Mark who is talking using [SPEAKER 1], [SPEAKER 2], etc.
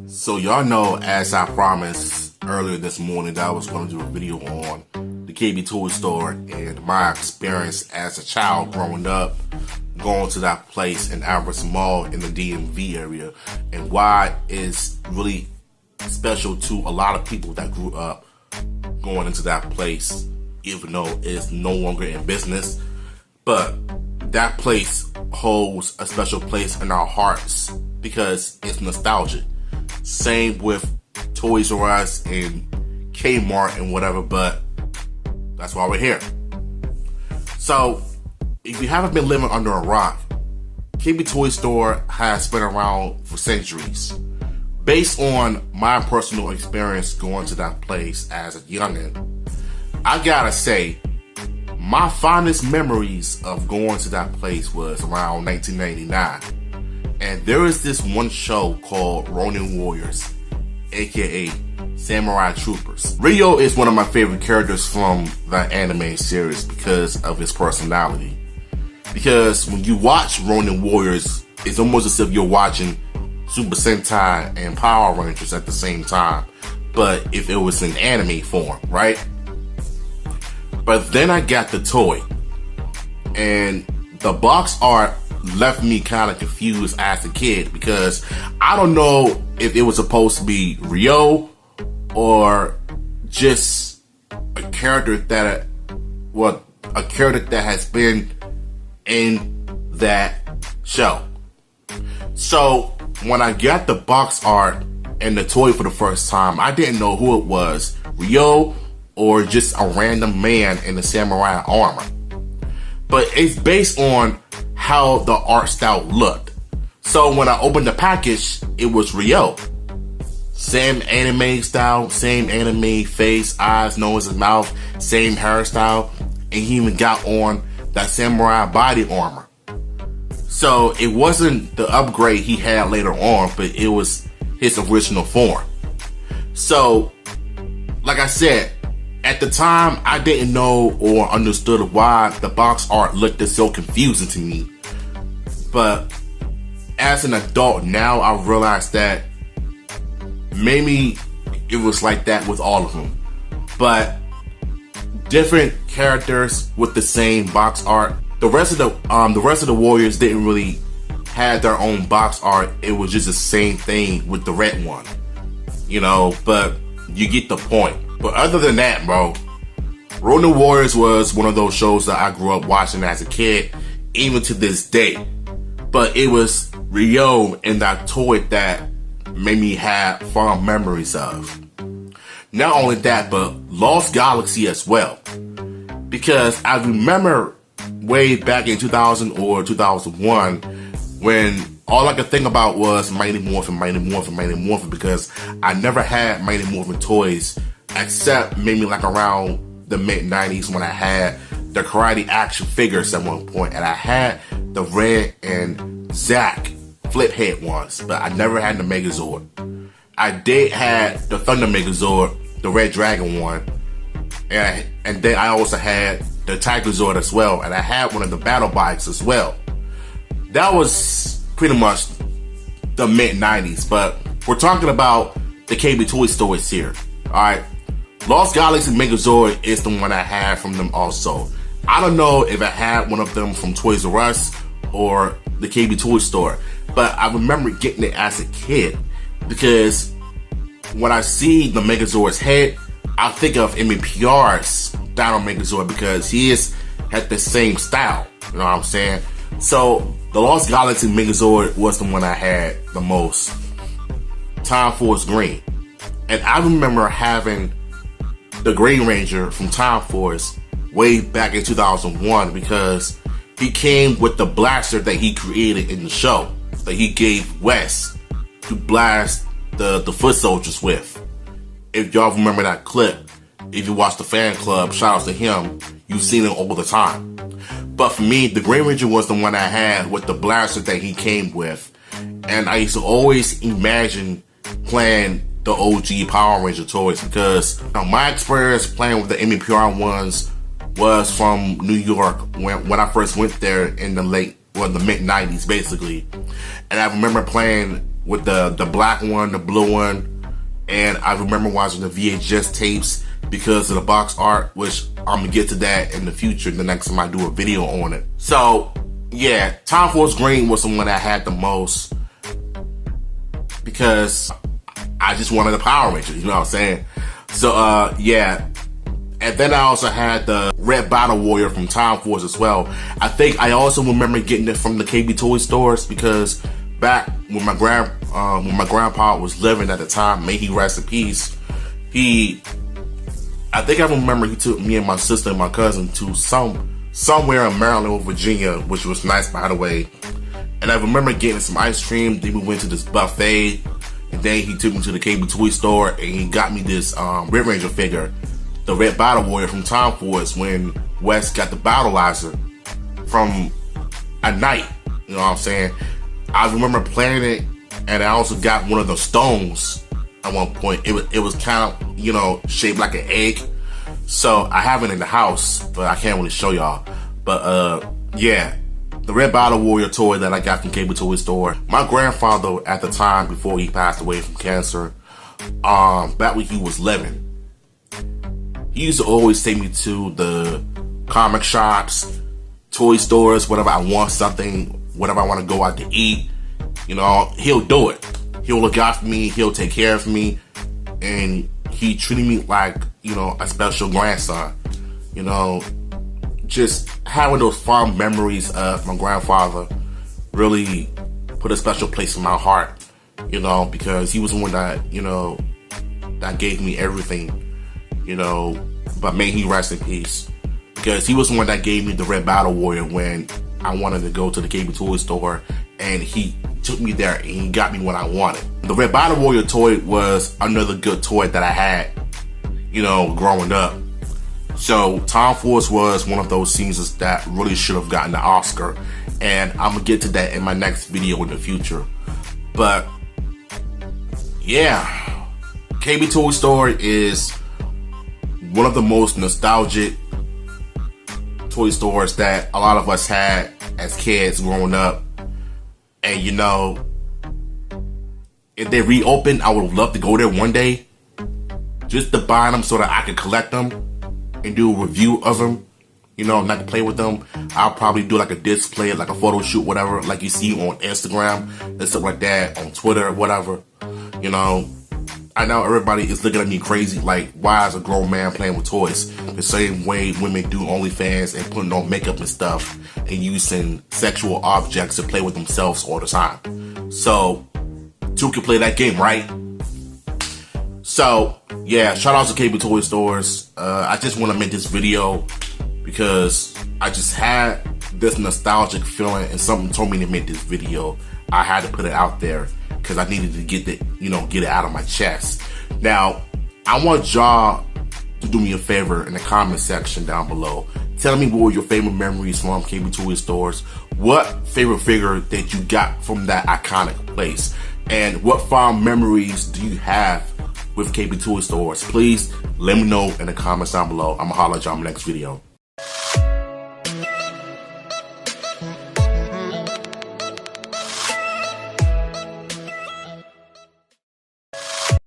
[SPEAKER 1] So y'all know, as I promised earlier this morning, that I was going to do a video on the KB Toy Store and my experience as a child growing up, going to that place in Albertson Mall in the DMV area, and why it's really special to a lot of people that grew up going into that place, even though it's no longer in business. But that place holds a special place in our hearts because it's nostalgic. Same with Toys R Us and Kmart and whatever, but that's why we're here. So, if you haven't been living under a rock, KB Toy Store has been around for centuries. Based on my personal experience going to that place as a youngin', I gotta say, my fondest memories of going to that place was around 1999. And there is this one show called Ronin Warriors, aka Samurai Troopers. Ryo is one of my favorite characters from the anime series because of his personality. Because when you watch Ronin Warriors, it's almost as if you're watching Super Sentai and Power Rangers at the same time, but if it was in anime form, right? But then I got the toy, and the box art left me kind of confused as a kid because I don't know if it was supposed to be Ryo or just a character that has been in that show. So when I got the box art and the toy for the first time, I didn't know who it was, Ryo or just a random man in the samurai armor. But it's based on how the art style looked. So when I opened the package, it was Ryo. Same anime style, same anime face, eyes, nose, and mouth, same hairstyle, and he even got on that samurai body armor. So it wasn't the upgrade he had later on, but it was his original form. So, like I said, at the time, I didn't know or understood why the box art looked so confusing to me. But as an adult now, I realized that maybe it was like that with all of them. But different characters with the same box art. The rest of the Warriors didn't really have their own box art. It was just the same thing with the red one, you know. But you get the point. But other than that, bro, Ronin Warriors was one of those shows that I grew up watching as a kid, even to this day. But it was Ryo and that toy that made me have fond memories of. Not only that, but Lost Galaxy as well. Because I remember way back in 2000 or 2001 when all I could think about was Mighty Morphin, because I never had Mighty Morphin toys except maybe like around the mid-90s when I had the Karate action figures at one point, and I had the Red and Zack flip head ones, but I never had the Megazord. I did have the Thunder Megazord, the Red Dragon one, and then I also had the Tiger Zord as well, and I had one of the battle bikes as well. That was pretty much the mid-90s, but we're talking about the KB Toy Stores here, alright? Lost Galaxy Megazord is the one I had from them also. I don't know if I had one of them from Toys R Us or the KB Toy Store, but I remember getting it as a kid because when I see the Megazord's head, I think of MPR's Dino Megazord because he had the same style, you know what I'm saying? So the Lost Galaxy Megazord was the one I had the most. Time Force Green. And I remember having the Green Ranger from Time Force way back in 2001 because he came with the blaster that he created in the show that he gave Wes to blast the foot soldiers with. If y'all remember that clip, if you watch the fan club, shout out to him, you've seen it all the time. But for me, the Green Ranger was the one I had with the blaster that he came with. And I used to always imagine playing the OG Power Ranger toys because my experience playing with the MPR ones was from New York when I first went there in the mid-90s, basically. And I remember playing with the black one, the blue one, and I remember watching the VHS tapes because of the box art, which I'm gonna get to that in the future, the next time I do a video on it. So, yeah, Time Force Green was the one I had the most because I just wanted the Power Rangers, you know what I'm saying? So, yeah. And then I also had the Red Battle Warrior from Time Force as well. I think I also remember getting it from the KB Toy stores because back when my grandpa was living at the time, may he rest in peace, I think I remember he took me and my sister and my cousin to somewhere in Maryland or Virginia, which was nice, by the way. And I remember getting some ice cream. Then we went to this buffet, and then he took me to the KB Toy store, and he got me this Red Ranger figure, the Red Battle Warrior from Time Force, when Wes got the Battleizer from a night. You know what I'm saying? I remember playing it, and I also got one of the stones at one point. It was kind of, you know, shaped like an egg. So I have it in the house, but I can't really show y'all. But yeah, the Red Battle Warrior toy that I got from KB Toy store. My grandfather at the time, before he passed away from cancer, back when he was living, he used to always take me to the comic shops, toy stores, whenever I want something, whenever I want to go out to eat. You know, he'll do it. He'll look out for me, he'll take care of me, and he treated me like, you know, a special grandson. You know, just having those fond memories of my grandfather really put a special place in my heart, you know, because he was the one that, you know, that gave me everything, you know, but may he rest in peace. Because he was the one that gave me the Red Battle Warrior when I wanted to go to the KB Toy store, and he took me there and he got me what I wanted. The Red Battle Warrior toy was another good toy that I had, you know, growing up. So Time Force was one of those scenes that really should have gotten the Oscar, and I'm gonna get to that in my next video in the future. But yeah, KB Toy Store is one of the most nostalgic toy stores that a lot of us had as kids growing up. And you know, if they reopen, I would love to go there one day just to buy them so that I could collect them and do a review of them, you know, not to play with them. I'll probably do like a display, like a photo shoot, whatever, like you see on Instagram and stuff like that, on Twitter, whatever. You know, I know everybody is looking at me crazy, like, why is a grown man playing with toys? The same way women do OnlyFans and putting on makeup and stuff and using sexual objects to play with themselves all the time. So, two can play that game, right? So, yeah, shout out to KB Toy Stores. I just want to make this video because I just had this nostalgic feeling and something told me to make this video. I had to put it out there because I needed to get it out of my chest. Now, I want y'all to do me a favor in the comment section down below. Tell me what were your favorite memories from KB Toy Stores. What favorite figure that you got from that iconic place? And what fond memories do you have with KB Toy Stores? Please let me know in the comments down below. I'm gonna holler at y'all in the next video.